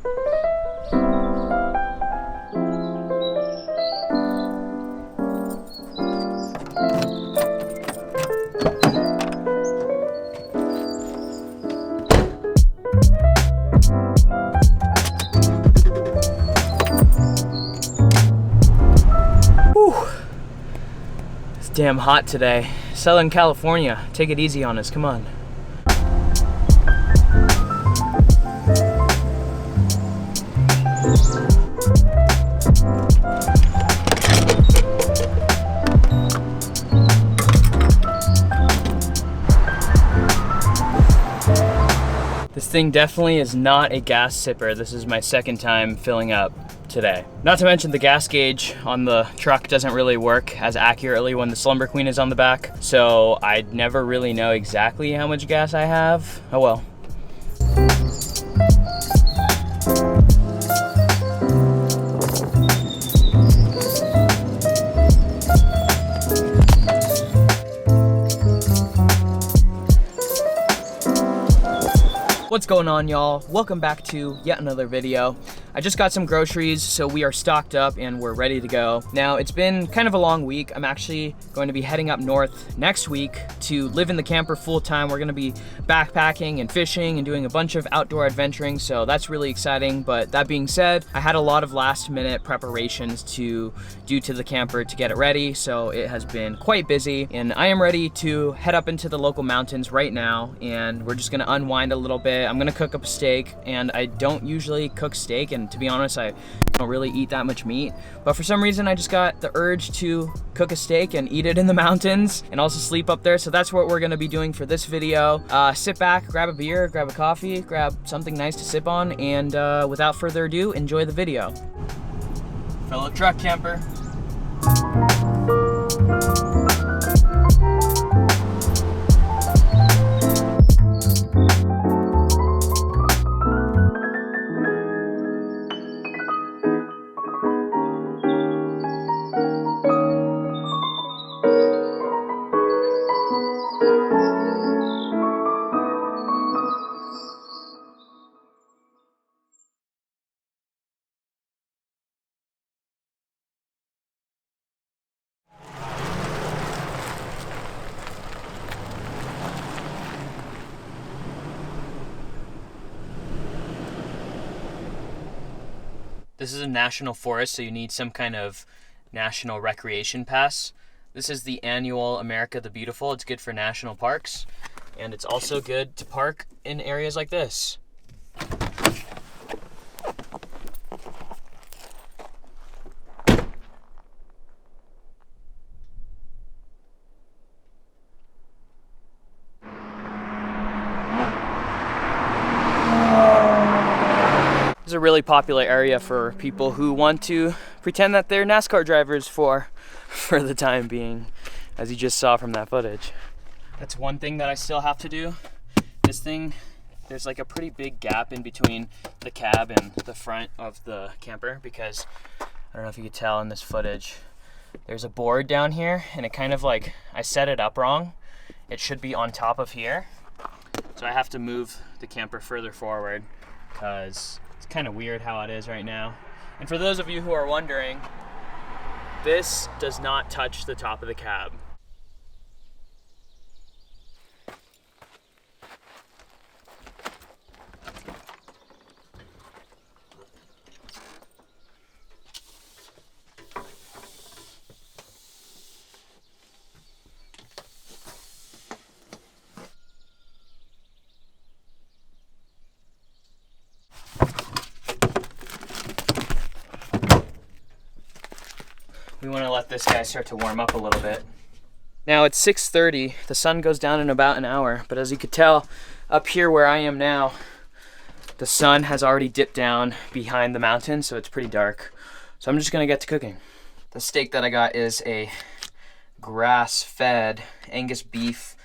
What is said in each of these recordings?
It's damn hot today. Southern California, take it easy on us, come on. This thing definitely is not a gas sipper. This is my second time filling up today. Not to mention the gas gauge on the truck doesn't really work as accurately when the Slumber Queen is on the back, so I never really know exactly how much gas I have. Oh well. What's going on, y'all? Welcome back to yet another video. I just got some groceries, so we are stocked up and we're ready to go. Now, it's been kind of a long week. I'm actually going to be heading up north next week to live in the camper full time. We're gonna be backpacking and fishing and doing a bunch of outdoor adventuring, so that's really exciting. But that being said, I had a lot of last minute preparations to do to the camper to get it ready, so it has been quite busy. And I am ready to head up into the local mountains right now, and we're just gonna unwind a little bit. I'm gonna cook up a steak, and I don't usually cook steak, and to be honest, I don't really eat that much meat, but for some reason I just got the urge to cook a steak and eat it in the mountains and also sleep up there. So that's what we're gonna be doing for this video. Sit back, grab a beer, grab a coffee, grab something nice to sip on, and without further ado, enjoy the video. Fellow truck camper. This is a national forest, so you need some kind of national recreation pass. This is the annual America the Beautiful. It's good for national parks, and it's also good to park in areas like this. It's a really popular area for people who want to pretend that they're NASCAR drivers for the time being, as you just saw from that footage. That's one thing that I still have to do. This thing, there's like a pretty big gap in between the cab and the front of the camper, because I don't know if you could tell in this footage, there's a board down here, and it kind of like, I set it up wrong. It should be on top of here. So I have to move the camper further forward because it's kind of weird how it is right now. And for those of you who are wondering, this does not touch the top of the cab. We want to let this guy start to warm up a little bit. Now it's 6:30, the sun goes down in about an hour, but as you could tell, up here where I am now, the sun has already dipped down behind the mountain, so it's pretty dark. So I'm just gonna get to cooking. The steak that I got is a grass-fed Angus beef,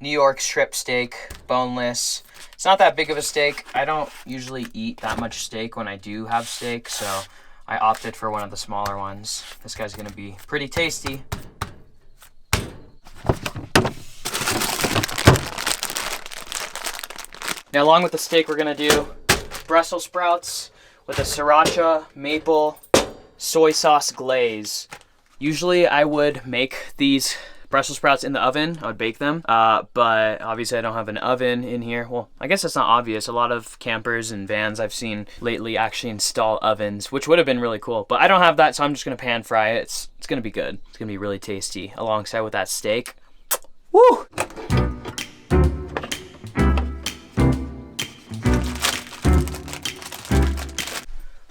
New York strip steak, boneless. It's not that big of a steak. I don't usually eat that much steak when I do have steak, so I opted for one of the smaller ones. This guy's gonna be pretty tasty. Now, along with the steak, we're gonna do Brussels sprouts. with a sriracha maple soy sauce glaze. Usually I would make these Brussels sprouts in the oven. I would bake them, but obviously I don't have an oven in here. Well, I guess that's not obvious. A lot of campers and vans I've seen lately actually install ovens, which would have been really cool. But I don't have that, so I'm just gonna pan fry it. It's gonna be good. It's gonna be really tasty alongside with that steak. Woo!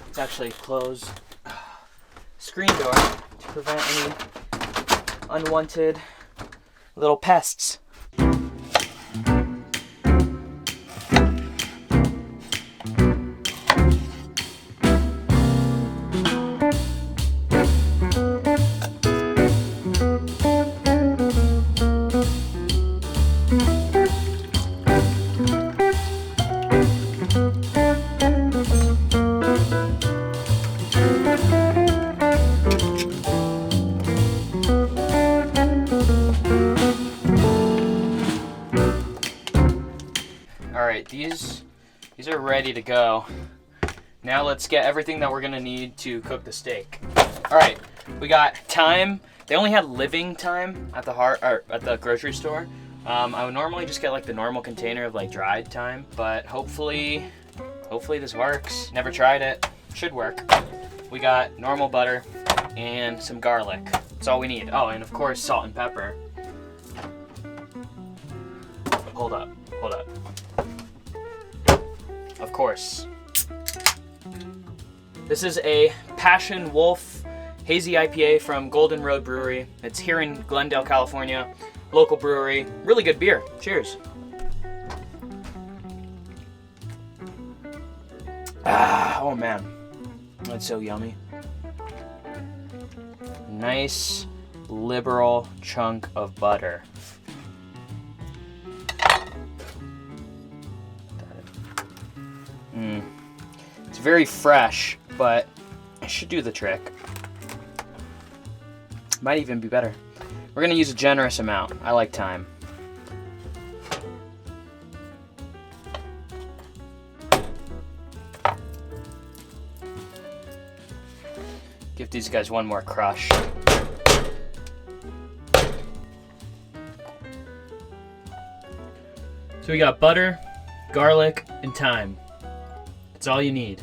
Let's actually close screen door to prevent any unwanted little pests. Alright, these are ready to go. Now let's get everything that we're gonna need to cook the steak. Alright, we got thyme. They only had living thyme at the grocery store. I would normally just get like the normal container of like dried thyme, but hopefully this works. Never tried it. Should work. We got normal butter and some garlic. That's all we need. Oh, and of course salt and pepper. Hold up. Of course. This is a Passion Wolf Hazy IPA from Golden Road Brewery. It's here in Glendale, California. Local brewery. Really good beer. Cheers. Oh man. That's so yummy. Nice, liberal chunk of butter. It's very fresh, but it should do the trick. Might even be better. We're gonna use a generous amount. I like thyme. Give these guys one more crush. So we got butter, garlic, and thyme. That's all you need.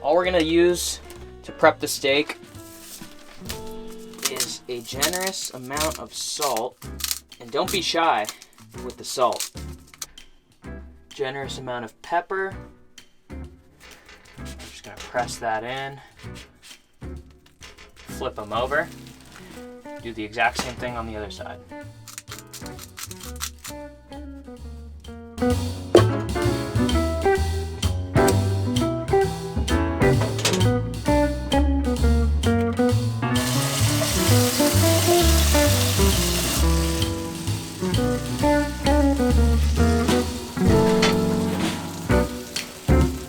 All we're gonna use to prep the steak is a generous amount of salt, and don't be shy with the salt. Generous amount of pepper. I'm just gonna press that in. Flip them over. Do the exact same thing on the other side.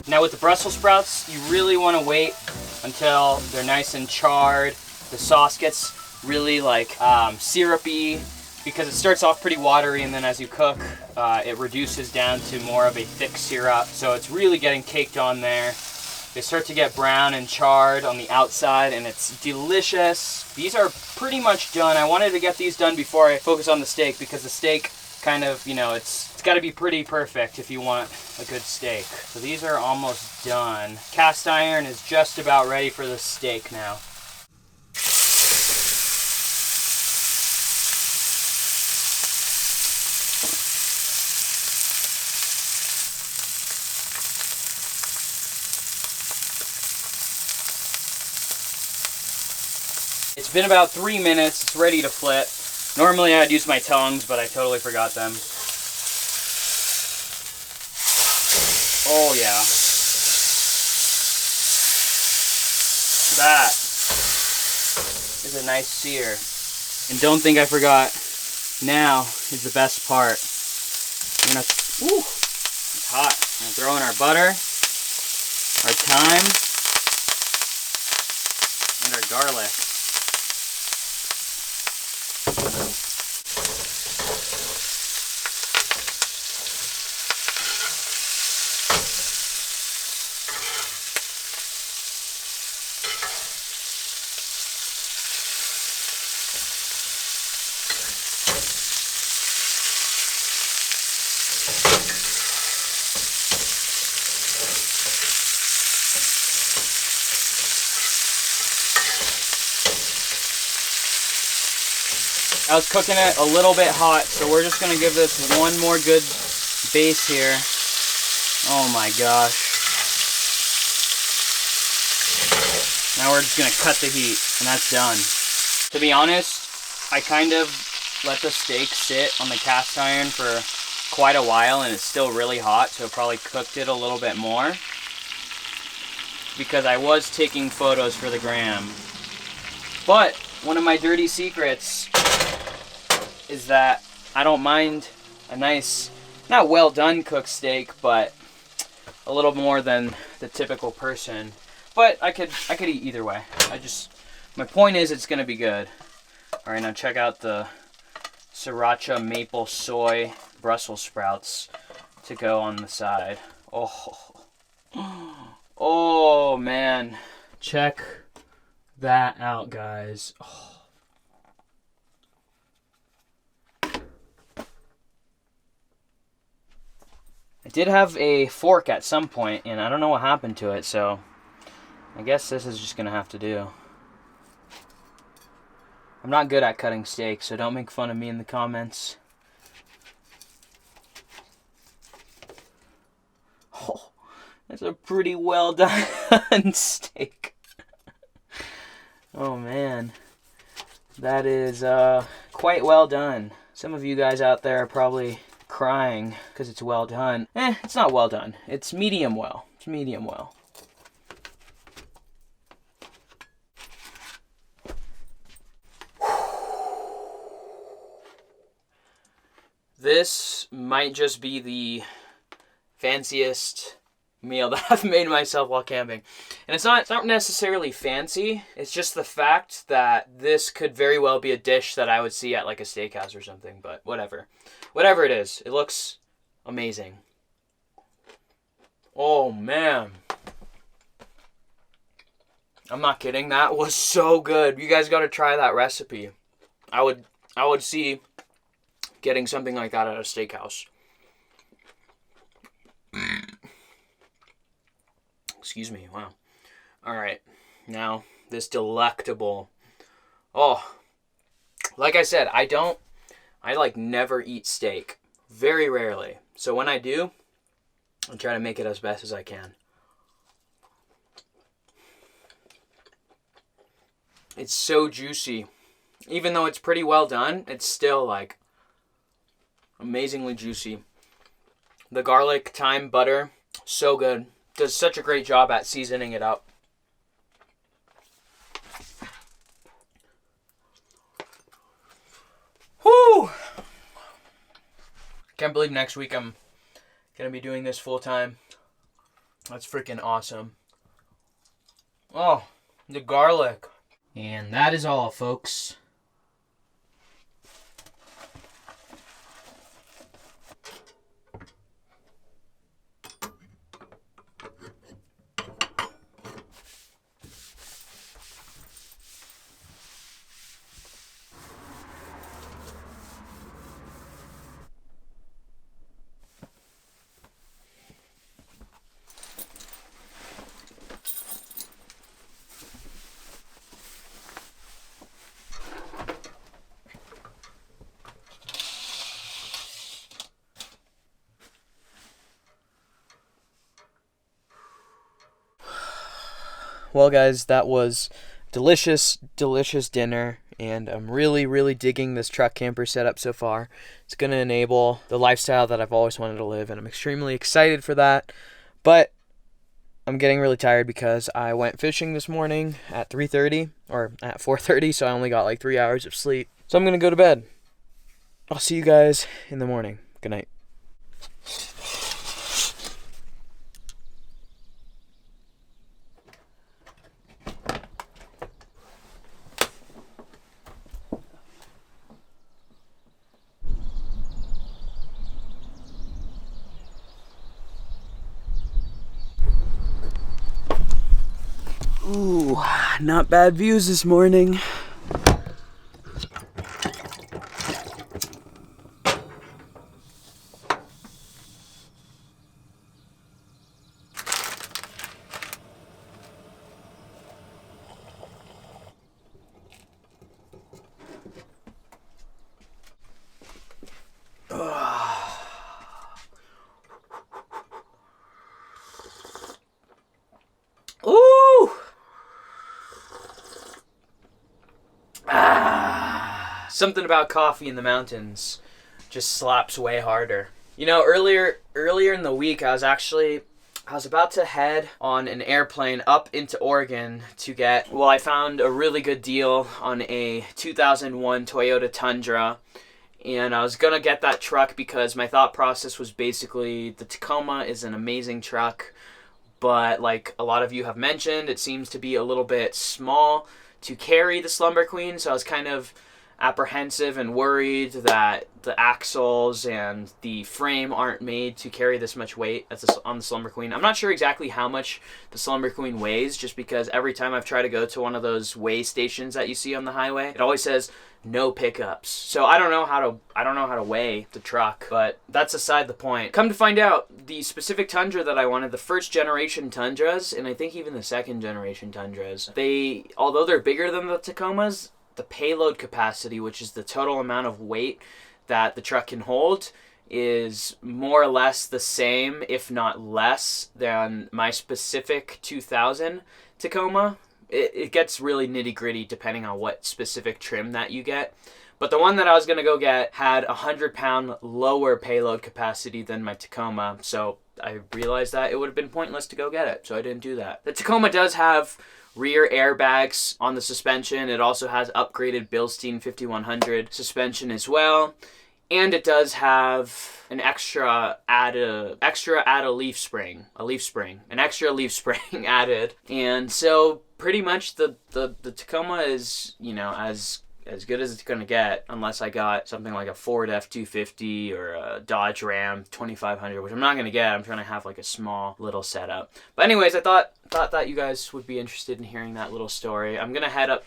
Now with the Brussels sprouts, you really want to wait until they're nice and charred. The sauce gets really like syrupy, because it starts off pretty watery, and then as you cook, it reduces down to more of a thick syrup. So it's really getting caked on there. They start to get brown and charred on the outside, and it's delicious. These are pretty much done. I wanted to get these done before I focus on the steak, because the steak kind of, you know, it's got to be pretty perfect if you want a good steak. So these are almost done. Cast iron is just about ready for the steak now. It's been about 3 minutes. It's ready to flip. Normally I'd use my tongs, but I totally forgot them. Oh yeah. That is a nice sear. And don't think I forgot, now is the best part. I'm gonna, ooh, it's hot. I'm gonna throw in our butter, our thyme, and our garlic. I was cooking it a little bit hot, so we're just gonna give this one more good base here. Oh my gosh. Now we're just gonna cut the heat, and that's done. To be honest, I kind of let the steak sit on the cast iron for quite a while, and it's still really hot, so it probably cooked it a little bit more. Because I was taking photos for the gram. But one of my dirty secrets is that I don't mind a nice, not well done cooked steak, but a little more than the typical person. But I could eat either way. My point is it's gonna be good. All right, now check out the sriracha maple soy Brussels sprouts to go on the side. Oh man, check that out, guys. I did have a fork at some point, and I don't know what happened to it, so I guess this is just gonna have to do. I'm not good at cutting steak, so don't make fun of me in the comments. Oh, that's a pretty well done steak. Oh man, that is quite well done. Some of you guys out there are probably crying because it's well done. It's not well done. It's medium well. It's medium well. This might just be the fanciest meal that I've made myself while camping. And it's not necessarily fancy. It's just the fact that this could very well be a dish that I would see at like a steakhouse or something, but whatever. Whatever it is, it looks amazing. Oh man. I'm not kidding. That was so good. You guys got to try that recipe. I would see getting something like that at a steakhouse. Excuse me. Wow. All right. Now, this delectable. Oh, like I said, I like never eat steak. Very rarely. So when I do, I try to make it as best as I can. It's so juicy. Even though it's pretty well done, it's still like amazingly juicy. The garlic, thyme, butter, so good. Does such a great job at seasoning it up. Whew! Can't believe next week I'm gonna be doing this full time. That's freaking awesome. Oh, the garlic. And that is all, folks. Well, guys, that was delicious, delicious dinner, and I'm really, really digging this truck camper setup so far. It's going to enable the lifestyle that I've always wanted to live, and I'm extremely excited for that. But I'm getting really tired because I went fishing this morning at 3:30 or at 4:30, so I only got like 3 hours of sleep. So I'm going to go to bed. I'll see you guys in the morning. Good night. Ooh, not bad views this morning. Something about coffee in the mountains just slaps way harder. You know, earlier in the week, I was about to head on an airplane up into Oregon to get, well, I found a really good deal on a 2001 Toyota Tundra, and I was going to get that truck because my thought process was basically the Tacoma is an amazing truck, but like a lot of you have mentioned, it seems to be a little bit small to carry the Slumber Queen, so I was kind of apprehensive and worried that the axles and the frame aren't made to carry this much weight on the Slumber Queen. I'm not sure exactly how much the Slumber Queen weighs, just because every time I've tried to go to one of those weigh stations that you see on the highway, it always says no pickups. So I don't know how to weigh the truck, but that's aside the point. Come to find out, the specific Tundra that I wanted, the first generation Tundras, and I think even the second generation Tundras, although they're bigger than the Tacomas, the payload capacity, which is the total amount of weight that the truck can hold, is more or less the same, if not less, than my specific 2000 Tacoma. It gets really nitty-gritty depending on what specific trim that you get. But the one that I was going to go get had 100-pound lower payload capacity than my Tacoma, so I realized that it would have been pointless to go get it, so I didn't do that. The Tacoma does have rear airbags on the suspension. It also has upgraded Bilstein 5100 suspension as well. And it does have an extra leaf spring added. And so pretty much the Tacoma is, you know, as good as it's going to get, unless I got something like a Ford F-250 or a Dodge Ram 2500, which I'm not going to get. I'm trying to have like a small little setup. But anyways, I thought that you guys would be interested in hearing that little story. I'm going to head up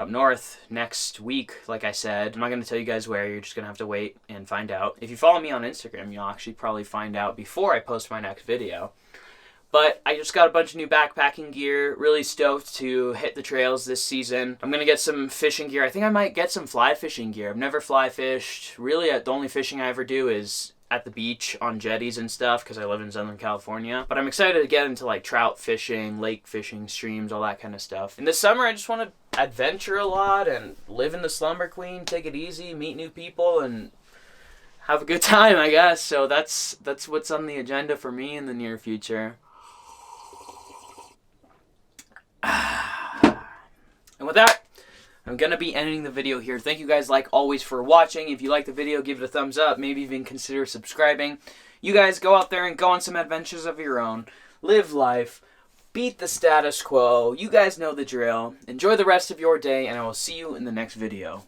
north next week, like I said. I'm not going to tell you guys where. You're just going to have to wait and find out. If you follow me on Instagram, you'll actually probably find out before I post my next video. But I just got a bunch of new backpacking gear. Really stoked to hit the trails this season. I'm going to get some fishing gear. I think I might get some fly fishing gear. I've never fly fished. Really, the only fishing I ever do is at the beach on jetties and stuff because I live in Southern California. But I'm excited to get into like trout fishing, lake fishing, streams, all that kind of stuff. In the summer, I just want to adventure a lot and live in the Slumber Queen, take it easy, meet new people, and have a good time, I guess. So that's what's on the agenda for me in the near future. And with that, I'm going to be ending the video here. Thank you guys, like always, for watching. If you like the video, give it a thumbs up. Maybe even consider subscribing. You guys go out there and go on some adventures of your own. Live life. Beat the status quo. You guys know the drill. Enjoy the rest of your day, and I will see you in the next video.